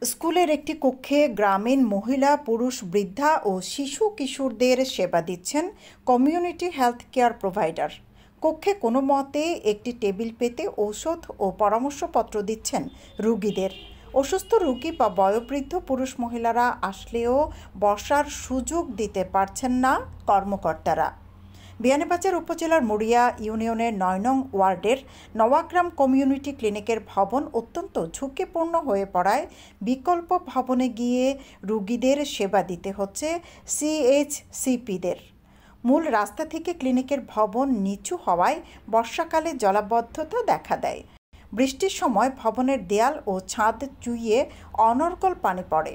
স্কুলের একটি কক্ষে গ্রামীণ মহিলা, পুরুষ, বৃদ্ধা ও শিশু কিশোরদের সেবা দিচ্ছেন কমিউনিটি হেলথ কেয়ার প্রোভাইডার। কক্ষে কোনো মতে একটি টেবিল পেতে ঔষধ ও পরামর্শপত্র দিচ্ছেন রোগীদের। অসুস্থ রোগী বা বয়োবৃদ্ধ পুরুষ মহিলারা আসলেও বসার সুযোগ দিতে পারছেন না কর্মকর্তারা। বিয়ানীবাজার উপজেলার মুড়িয়া ইউনিয়নের ৯ নং ওয়ার্ডের নওয়াগ্রাম কমিউনিটি ক্লিনিকের ভবন অত্যন্ত ঝুঁকিপূর্ণ হয়ে পড়ায় বিকল্প ভবনে গিয়ে রোগীদের সেবা দিতে হচ্ছে সিএইচসিপিদের। মূল রাস্তা থেকে ক্লিনিকের ভবন নিচু হওয়ায় বর্ষাকালে জলাবদ্ধতা দেখা দেয়। বৃষ্টির সময় ভবনের দেয়াল ও ছাদ চুইয়ে অনর্গল পানি পড়ে।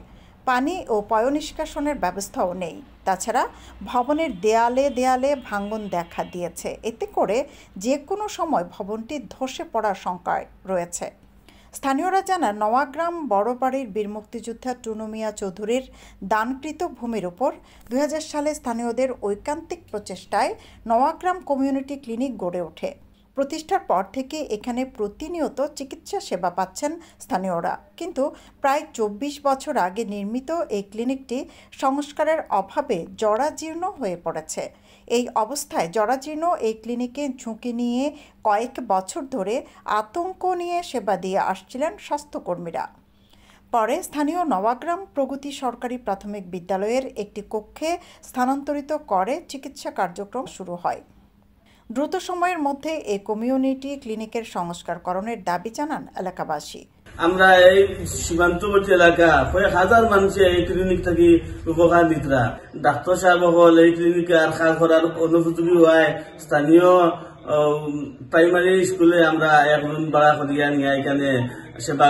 পানি ও পয়ঃনিষ্কাশনের ব্যবস্থাও নেই। তাছাড়া ভবনের দেয়ালে দেয়ালে ভাঙন দেখা দিয়েছে। এতে করে যে কোনো সময় ভবনটি ধসে পড়ার শঙ্কায় রয়েছে। স্থানীয়রা জানান, নওয়াগ্রাম বড়বাড়ির বীর মুক্তিযোদ্ধা টুনু মিয়া চৌধুরীর দানকৃত ভূমির উপর ২০০০ সালে স্থানীয়দের ঐকান্তিক প্রচেষ্টায় নওয়াগ্রাম কমিউনিটি ক্লিনিক গড়ে ওঠে। প্রতিষ্ঠার পর থেকে এখানে প্রতিনিয়ত চিকিৎসা সেবা পাচ্ছেন স্থানীয়রা। কিন্তু প্রায় ২৪ বছর আগে নির্মিত এই ক্লিনিকটি সংস্কারের অভাবে জরাজীর্ণ হয়ে পড়েছে। এই অবস্থায় জরাজীর্ণ এই ক্লিনিকে ঝুঁকি নিয়ে কয়েক বছর ধরে আতঙ্ক নিয়ে সেবা দিয়ে আসছিলেন স্বাস্থ্যকর্মীরা। পরে স্থানীয় নওয়াগ্রাম প্রগতি সরকারি প্রাথমিক বিদ্যালয়ের একটি কক্ষে স্থানান্তরিত করে চিকিৎসা কার্যক্রম শুরু হয়। দ্রুত সময়ের মধ্যে এই কমিউনিটি ক্লিনিকের সংস্কারকরণের দাবি জানান এলাকাবাসী। আমরা এই সীমান্তবর্তী এলাকা কয়েক হাজার মানুষ এই ক্লিনিক থেকে উপকার দিতরা। ডাক্তার সাহেব হল এই ক্লিনিকে আর কাজ করার অনুপযোগী হওয়ায় স্থানীয় প্রাইমারি স্কুলে আমরা এক রুম ভাড়া করিয়া নিয়ে এখানে সেবা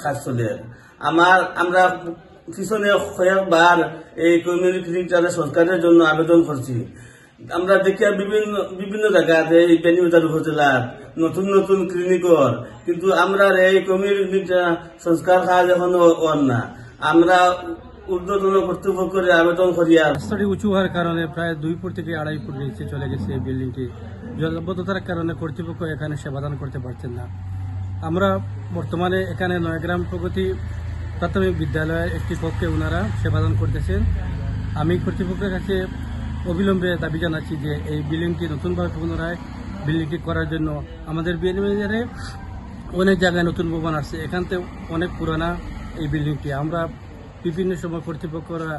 কাজ চলে। আমরা পিছনে কয়েকবার এই কমিউনিটি ক্লিনিকটা সরকারের জন্য আবেদন করছি। আমরা দেখি বিভিন্ন জায়গাতে এই বিয়ানীবাজার উপজেলার নতুন নতুন ক্লিনিকর, কিন্তু আমরা এই কমিউনিটি সংস্কার কাজ এখনো ওর না। আমরা ঊর্ধ্বতন কর্তৃপক্ষের আবেদন করি। রাস্তাটি উঁচু হওয়ার কারণে প্রায় ২ ফুট থেকে ২.৫ ফুট নিচে চলে গেছে এই বিল্ডিংটি। জলবদ্ধতার কারণে কর্তৃপক্ষ এখানে সেবাদান করতে পারছেন না। আমরা বর্তমানে এখানে নয়াগ্রাম প্রগতি প্রাথমিক বিদ্যালয়ের একটি কক্ষে ওনারা সেবাদান করতেছেন। আমি কর্তৃপক্ষের কাছে অবিলম্বে দাবি জানাচ্ছি যে এই বিল্ডিংটি নতুনভাবে পুনরায় বিল্ডিংটি করার জন্য। আমাদের বিয়ানীবাজারে অনেক জায়গায় নতুন ভবন আসছে, এখান থেকে অনেক পুরানা এই বিল্ডিংটি। আমরা বিভিন্ন সময় কর্তৃপক্ষরা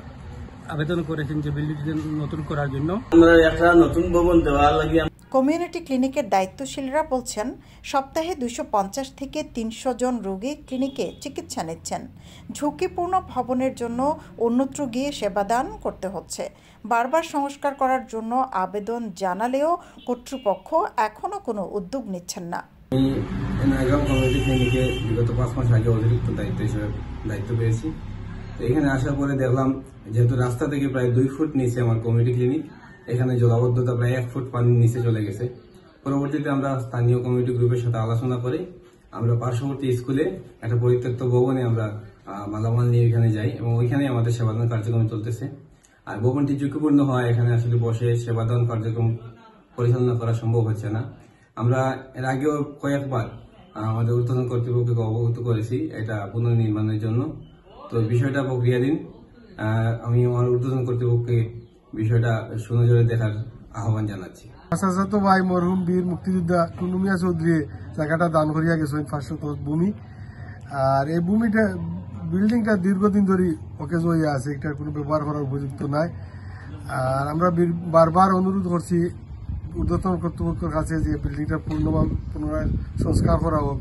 আবেদন করেছেন যে বিল্ডিংটি নতুন করার জন্য। আমরা একটা নতুন ভবন দেওয়ার লাগে। কমিউনিটি ক্লিনিকের দায়িত্বশীলরা বলছেন, সপ্তাহে ২৫০ থেকে ৩০০ জন রোগী ক্লিনিকে চিকিৎসা নিচ্ছেন। ঝুঁকিপূর্ণ ভবনের জন্য অন্যত্র গিয়ে সেবাদান করতে হচ্ছে। বারবার সংস্কার করার জন্য আবেদন জানালেও কর্তৃপক্ষ এখনো কোনো উদ্যোগ নিচ্ছেন না। আমি নয়াগ্রাম কমিউনিটি ক্লিনিকে বিগত ৫ মাস আগে অতিরিক্ত দায়িত্ব পেয়েছি। এখানে আসার পরে দেখলাম, যেহেতু রাস্তা থেকে প্রায় ২ ফুট নিচে আমার কমিউনিটি ক্লিনিক, এখানে জলাবদ্ধতা প্রায় ১ ফুট পানির নিচে চলে গেছে। পরবর্তীতে আমরা স্থানীয় কমিউনিটি গ্রুপের সাথে আলোচনা করে আমরা পার্শ্ববর্তী স্কুলে একটা পরিত্যক্ত ভবনে আমরা মালামাল নিয়ে এখানে যাই এবং ওইখানে আমাদের সেবাদান কার্যক্রম চলতেছে। আর ভবনটি ঝুঁকিপূর্ণ হয়, এখানে আসলে বসে সেবাদান কার্যক্রম পরিচালনা করা সম্ভব হচ্ছে না। আমরা এর আগেও কয়েকবার আমাদের ঊর্ধ্বতন কর্তৃপক্ষকে অবগত করেছি এটা পুনর্নির্মাণের জন্য। তো বিষয়টা প্রক্রিয়াধীন। আমি আমার ঊর্ধ্বতন কর্তৃপক্ষকে বিষয়টা সুনজরে দেখার আহ্বান জানাচ্ছি। তো ভাই মরহুম বীর মুক্তিযোদ্ধা টুনু মিয়া চৌধুরী জায়গাটা দান করিয়া গেছেন ৫০০ ভূমি। আর এই ভূমিটা বিল্ডিংটা দীর্ঘদিন ধরে অকেজ হয়ে আছে, এটার কোনো ব্যবহার করার উপযুক্ত নাই। আর আমরা বারবার অনুরোধ করছি ঊর্ধ্বতন কর্তৃপক্ষের কাছে যে বিল্ডিংটা পুনরায় সংস্কার করা হোক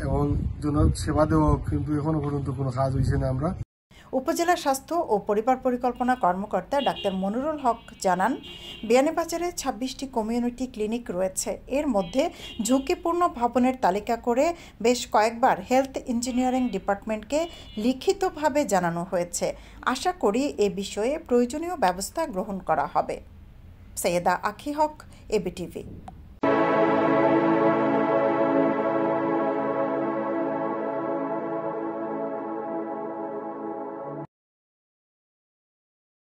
এবং জনসেবা দেওয়া হোক, কিন্তু এখনো পর্যন্ত কোনো কাজ হয়েছে না। আমরা উপজেলা স্বাস্থ্য ও পরিবার পরিকল্পনা কর্মকর্তা ডাক্তার মনিরুল হক জানান, বিয়ানীবাজারে ২৬টি কমিউনিটি ক্লিনিক রয়েছে। এর মধ্যে ঝুঁকিপূর্ণ ভবনের তালিকা করে বেশ কয়েকবার হেলথ ইঞ্জিনিয়ারিং ডিপার্টমেন্টকে লিখিতভাবে জানানো হয়েছে। আশা করি এ বিষয়ে প্রয়োজনীয় ব্যবস্থা গ্রহণ করা হবে। সৈয়দা আখি হক, এবিটিভি।